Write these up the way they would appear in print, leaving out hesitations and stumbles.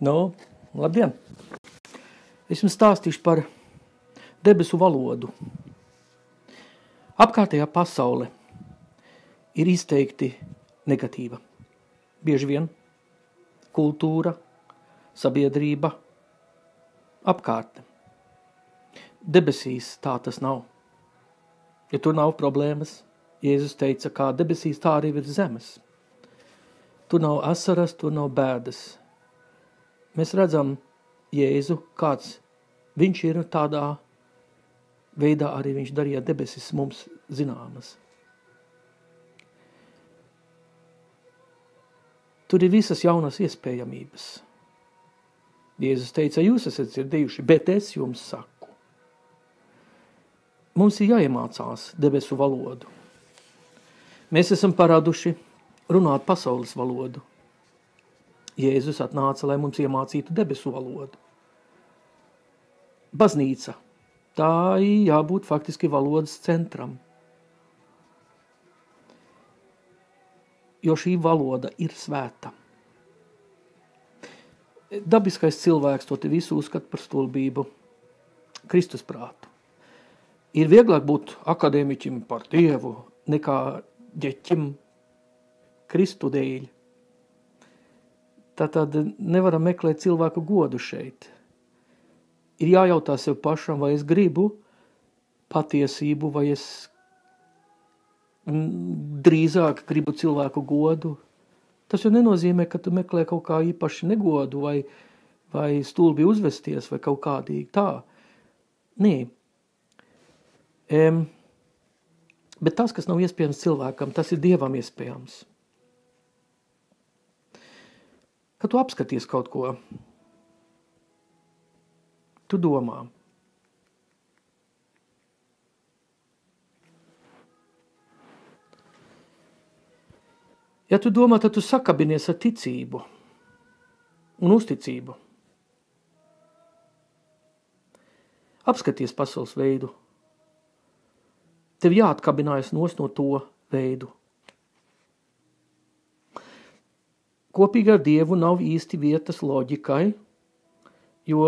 Labdien! Es jums stāstīšu par debesu valodu. Apkārtējā pasaule ir izteikti negatīva. Bieži vien kultūra, sabiedrība, apkārtne. Debesīs tā tas nav. Ja tur nav problēmas, Jēzus teica, kā debesīs tā arī virs zemes. Tur nav asaras, tur nav bēdas. Mēs redzam Jēzu, kāds viņš ir, tādā veidā arī viņš darīja debesis mums zināmas. Tur ir visas jaunas iespējamības. Jēzus teica, jūs esat dzirdējuši, bet es jums saku. Mums ir jāiemācās debesu valodu. Mēs esam paraduši runāt pasaules valodu. Jēzus atnāca, lai mums iemācītu debesu valodu. Baznīca. Tā ir jābūt faktiski valodas centram. Jo šī valoda ir svēta. Dabiskais cilvēks to te visu uzskata par stulbību, Kristus prātu. Ir vieglāk būt akadēmiķim par Dievu nekā ģeķim Kristu dēļ. Tātad nevaram meklēt cilvēku godu šeit. Ir jājautā sev pašam, vai es gribu patiesību, vai es drīzāk gribu cilvēku godu. Tas jau nenozīmē, ka tu meklē kaut kā īpaši negodu vai stulbi uzvesties vai kaut kādīgi tā. Nē. Bet tas, kas nav iespējams cilvēkam, tas ir Dievam iespējams. Kad tu apskaties kaut ko, tu domā. Ja tu domā, tad tu sakabinies ar ticību un uzticību. Apskaties pasaules veidu. Tev jāatkabinājas no to veidu. Kopīgi ar Dievu nav īsti vietas loģikai, jo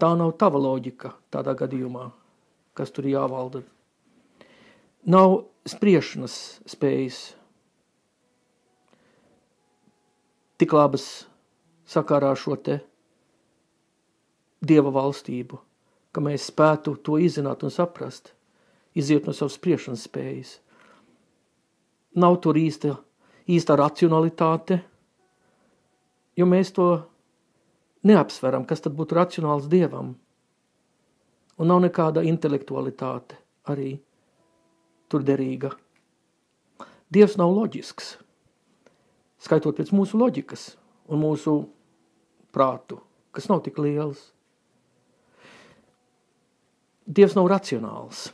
tā nav tava loģika tādā gadījumā, kas tur jāvalda. Nav spriešanas spējas. Tik labas sakārā šo te Dieva valstību, ka mēs spētu to izzināt un saprast, iziet no savas spriešanas spējas. Nav tur īsta racionalitāte, jo mēs to neapsveram, kas tad būtu racionāls Dievam. Un nav nekāda intelektualitāte arī tur derīga. Dievs nav loģisks, skaitot pēc mūsu loģikas un mūsu prātu, kas nav tik liels. Dievs nav racionāls.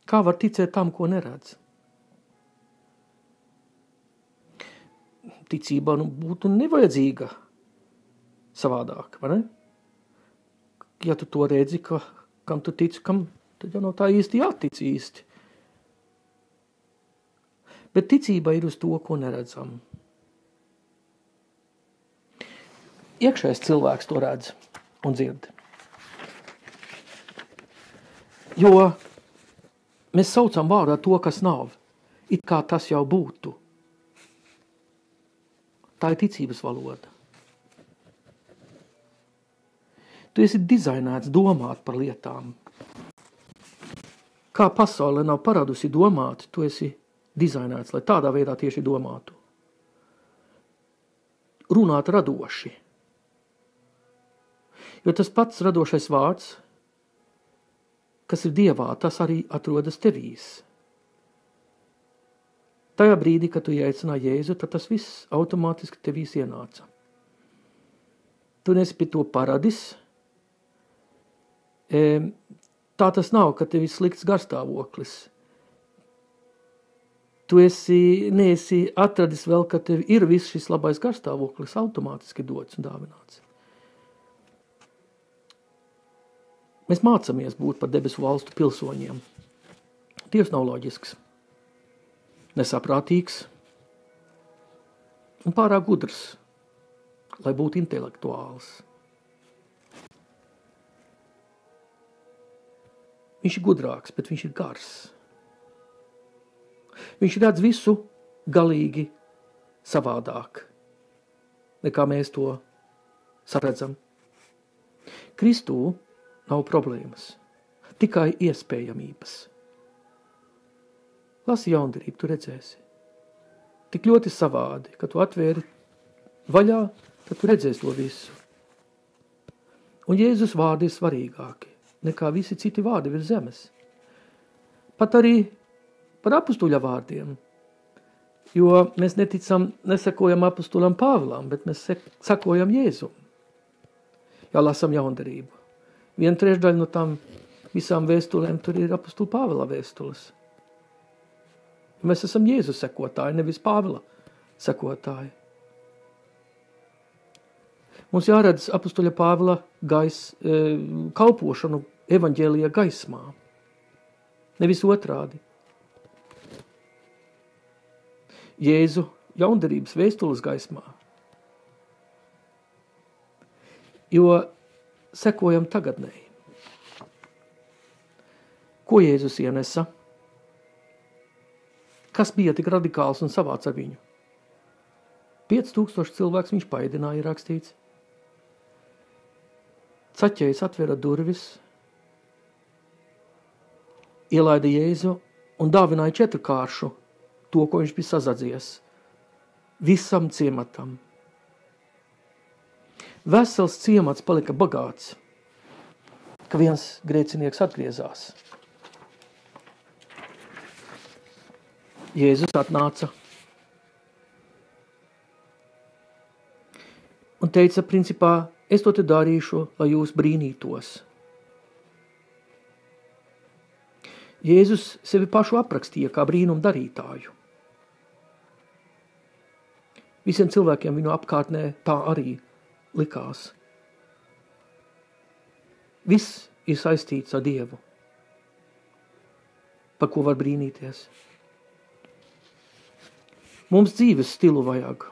Kā var ticēt tam, ko neredz? Ticība būtu nevajadzīga savādāk, vai ne? Ja tu to redzi, kam tu tici, tad jau nav tā īsti jātic īsti. Bet ticība ir uz to, ko neredzam. Iekšējais cilvēks to redz un dzird. Jo mēs saucam vārdā to, kas nav, it kā tas jau būtu. Tā ir ticības valoda. Tu esi dizainēts domāt par lietām. Kā pasaule nav paradusi domāt, tu esi dizainēts, lai tādā veidā tieši domātu. Runāt radoši. Jo tas pats radošais vārds, kas ir Dievā, tas arī atrodas tevīs. Tajā brīdī, kad tu ieaicināji Jēzu, tad tas viss automātiski tevīs ienāca. Tu nesi pie to paradis. Tā tas nav, ka tev ir slikts garstāvoklis. Tu neesi atradis vēl, ka tev ir viss šis labais garstāvoklis automātiski dots un dāvināts. Mēs mācamies būt par debesu valstu pilsoņiem. Dievs nav loģisks. Nesaprātīgs un pārāk gudrs, lai būtu intelektuāls. Viņš ir gudrāks, bet viņš ir gars. Viņš redz visu galīgi savādāk, nekā mēs to saredzam. Kristū nav problēmas, tikai iespējamības. Lasi jaundarību, tu redzēsi. Tik ļoti savādi, ka tu atvēri vaļā, tad tu redzēsi to visu. Un Jēzus vārdi ir svarīgāki, nekā visi citi vārdi virs zemes. Pat arī par apustuļa vārdiem, jo mēs nesakojam apustulam Pāvilam, bet mēs sakojam Jēzum. Ja lasam jaundarību. 1/3 no tam visām vēstulēm tur ir apustula Pāvila vēstules. Mēs esam Jēzus sekotāji, nevis Pāvila sekotāji. Mums jāredz apustuļa Pāvila kalpošanu evaņģēlijā gaismā, nevis otrādi. Jēzu jaundarības vēstules gaismā, jo sekojam tagadnēji. Ko Jēzus ienesa? Kas bija tik radikāls un savāds ar viņu? 5000 cilvēks viņš paēdināja, rakstīts. Caķējs atvera durvis, ielaida Jēzu un dāvināja 4kāršu to, ko viņš bija sazadzies. Visam ciematam. Vesels ciemats palika bagāts, ka viens grēcinieks atgriezās. Jēzus atnāca un teica, principā, es to te darīšu, lai jūs brīnītos. Jēzus sevi pašu aprakstīja kā brīnumu darītāju. Visiem cilvēkiem viņu apkārtnē tā arī likās. Viss ir saistīts ar Dievu, par ko var brīnīties. Mums dzīves stilu vajag,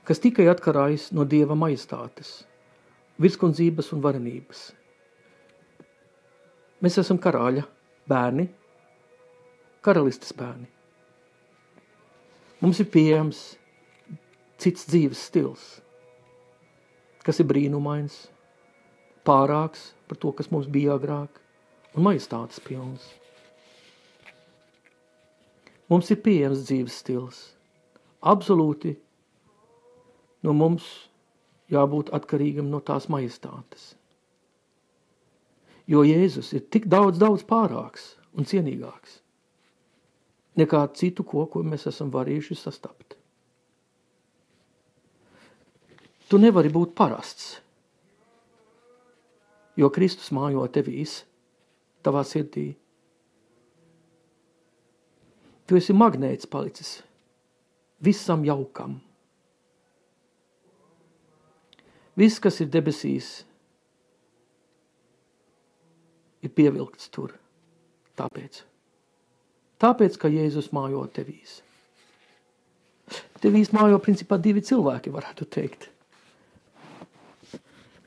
kas tikai atkarājas no Dieva majestātes, virskundzības un varenības. Mēs esam karāļa bērni, karalistes bērni. Mums ir pieejams cits dzīves stils, kas ir brīnumains, pārāks par to, kas mums bija agrāk, un majestātes pilns. Mums ir pieejams dzīves stils. Absolūti no mums jābūt atkarīgam no tās majestātes. Jo Jēzus ir tik daudz pārāks un cienīgāks nekā citu ko mēs esam varējuši sastapt. Tu nevari būt parasts, jo Kristus mājo tevīs, tavā sirdī. Tu esi magnēts palicis visam jaukam. Viss, kas ir debesīs, ir pievilkts tur. Tāpēc, ka Jēzus mājo tevīs. Tevīs mājo principā 2 cilvēki, varētu teikt.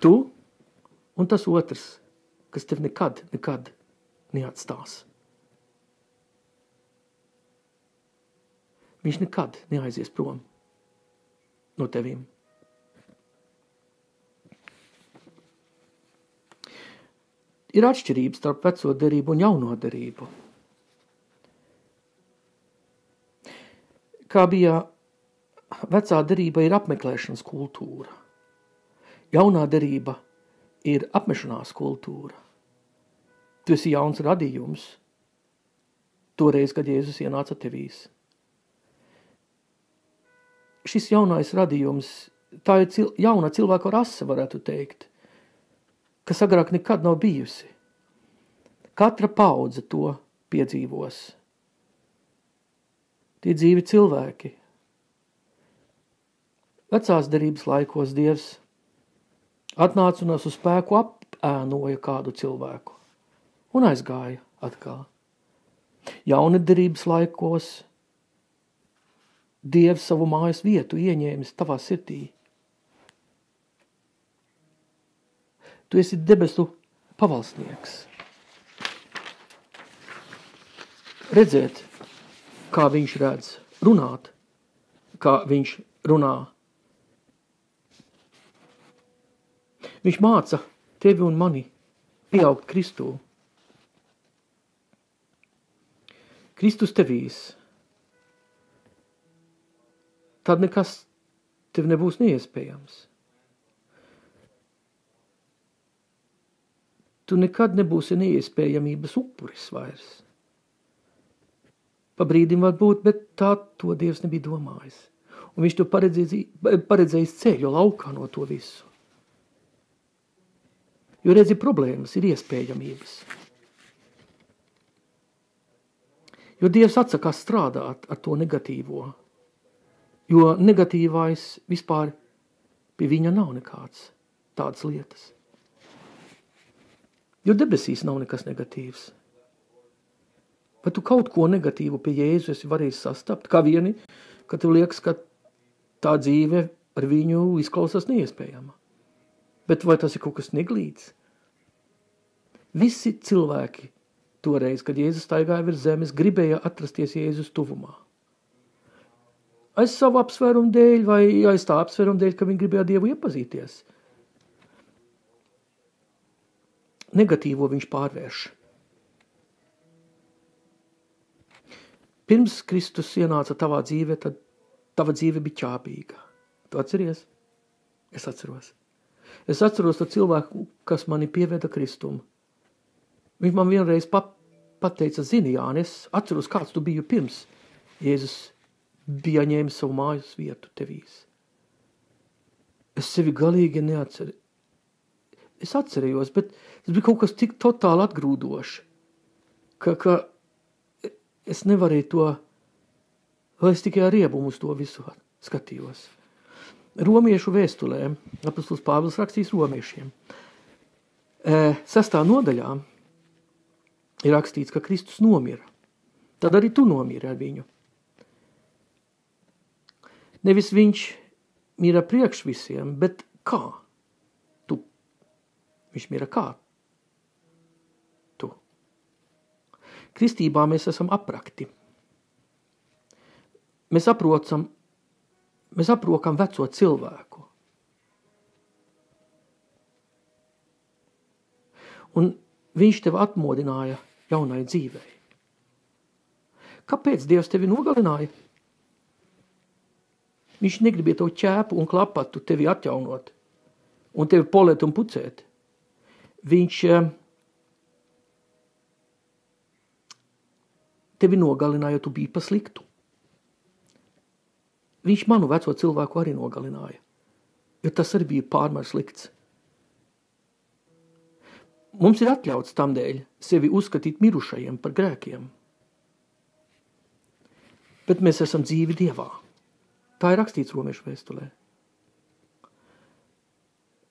Tu un tas otrs, kas tev nekad neatstās. Viņš nekad neaizies prom no tevīm. Ir atšķirības starp veco derību un jauno derību. Kā bija vecā derība ir apmeklēšanas kultūra. Jaunā derība ir apmešanās kultūra. Tu esi jauns radījums. Toreiz, kad Jēzus ienāca tevīs. Šis jaunais radījums, tā ir jauna cilvēku rase, varētu teikt, kas agrāk nekad nav bijusi. Katra paudze to piedzīvos. Tie dzīvi cilvēki. Vecās derības laikos Dievs atnāca un uz spēku apēnoja kādu cilvēku un aizgāja atkal. Jauna derības laikos Dievs savu mājas vietu ieņēmis tavā sirdī. Tu esi debesu pavalsnieks. Redzēt, kā viņš redz, runāt, kā viņš runā. Viņš māca tevi un mani pieaugt Kristū. Kristus tevīs. Tad nekas tev nebūs neiespējams. Tu nekad nebūsi neiespējamības upuris vairs. Pa brīdim var būt, bet tā to Dievs nebija domājis. Un viņš to paredzējis ceļu laukā no to visu. Jo redzi, problēmas ir iespējamības. Jo Dievs atsakās strādāt ar to negatīvo. Jo negatīvais vispār pie viņa nav nekāds tādas lietas. Jo debesīs nav nekas negatīvs. Vai tu kaut ko negatīvu pie Jēzu esi varējis sastapt? Kā vieni, ka tev liekas, ka tā dzīve ar viņu izklausās neiespējama. Bet vai tas ir kaut kas neglīts? Visi cilvēki toreiz, kad Jēzus staigāja virs zemes, gribēja atrasties Jēzus tuvumā. Aiz savu apsvērumu dēļ vai aiz tā apsvērumu dēļ, ka viņi gribēja Dievu iepazīties. Negatīvo viņš pārvērš. Pirms Kristus ienāca tavā dzīvē, tad tava dzīve bija ķāpīga. Tu atceries? Es atceros. Es atceros to cilvēku, kas mani pieveda Kristumu. Viņš man vienreiz pateica, zini, Jāni, es atceros, kāds tu biju pirms Jēzus bija ņēmis savu mājas vietu tevīs. Es sevi galīgi neatceru. Es atcerējos, bet tas bija kaut kas tik totāli atgrūdoši, ka es nevarēju to, lai es tikai ar riebumu uz to visu skatījos. Romiešu vēstulē, apostols Pāvils rakstīs romiešiem, 6. nodaļā ir rakstīts, ka Kristus nomira. Tad arī tu nomiri ar viņu. Nevis viņš mira priekš visiem, bet kā? Tu. Viņš mira kā? Tu. Kristībā mēs esam aprakti. Mēs aprokam veco cilvēku. Un viņš tev atmodināja jaunai dzīvei. Kāpēc Dievs tevi nogalināja? Viņš negribēja tev ķēpu un klapatu tevi atjaunot un tevi polēt un pucēt. Viņš tevi nogalināja, tu biji pa sliktu. Viņš manu veco cilvēku arī nogalināja, jo tas arī bija pārmēr slikts. Mums ir atļauts tamdēļ sevi uzskatīt mirušajiem par grēkiem. Bet mēs esam dzīvi Dievā. Tā ir rakstīts Romiešu vēstulē.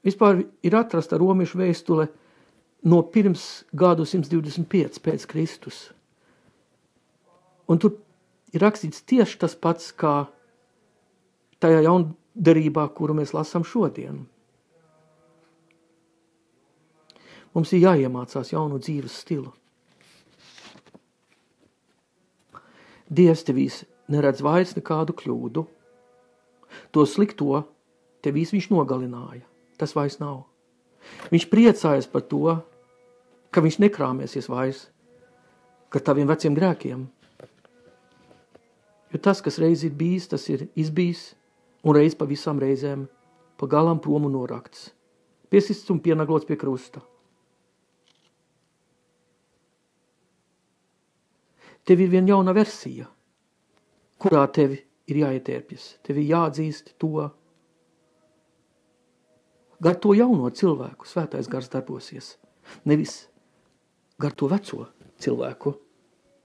Vispār ir atrasta Romiešu vēstule no pirms gadu 125 pēc Kristus. Un tur ir rakstīts tieši tas pats, kā tajā jaundarībā, kuru mēs lasām šodien. Mums ir jāiemācās jaunu dzīves stilu. Dievs tevīs neredz vairs nekādu kļūdu. To slikto tevīs viņš nogalināja. Tas vairs nav. Viņš priecājas par to, ka viņš nekrāmēsies vairs par taviem veciem grēkiem. Jo tas, kas reiz ir bijis, tas ir izbijis, un reiz pa visām reizēm pa galam prom un norakts. Piesists un pienaglots pie krusta. Tev ir viena jauna versija, kurā tevi ir jāietērpjas. Tev ir jāatzīst to. Gar to jauno cilvēku svētais gars darbosies. Nevis gar to veco cilvēku.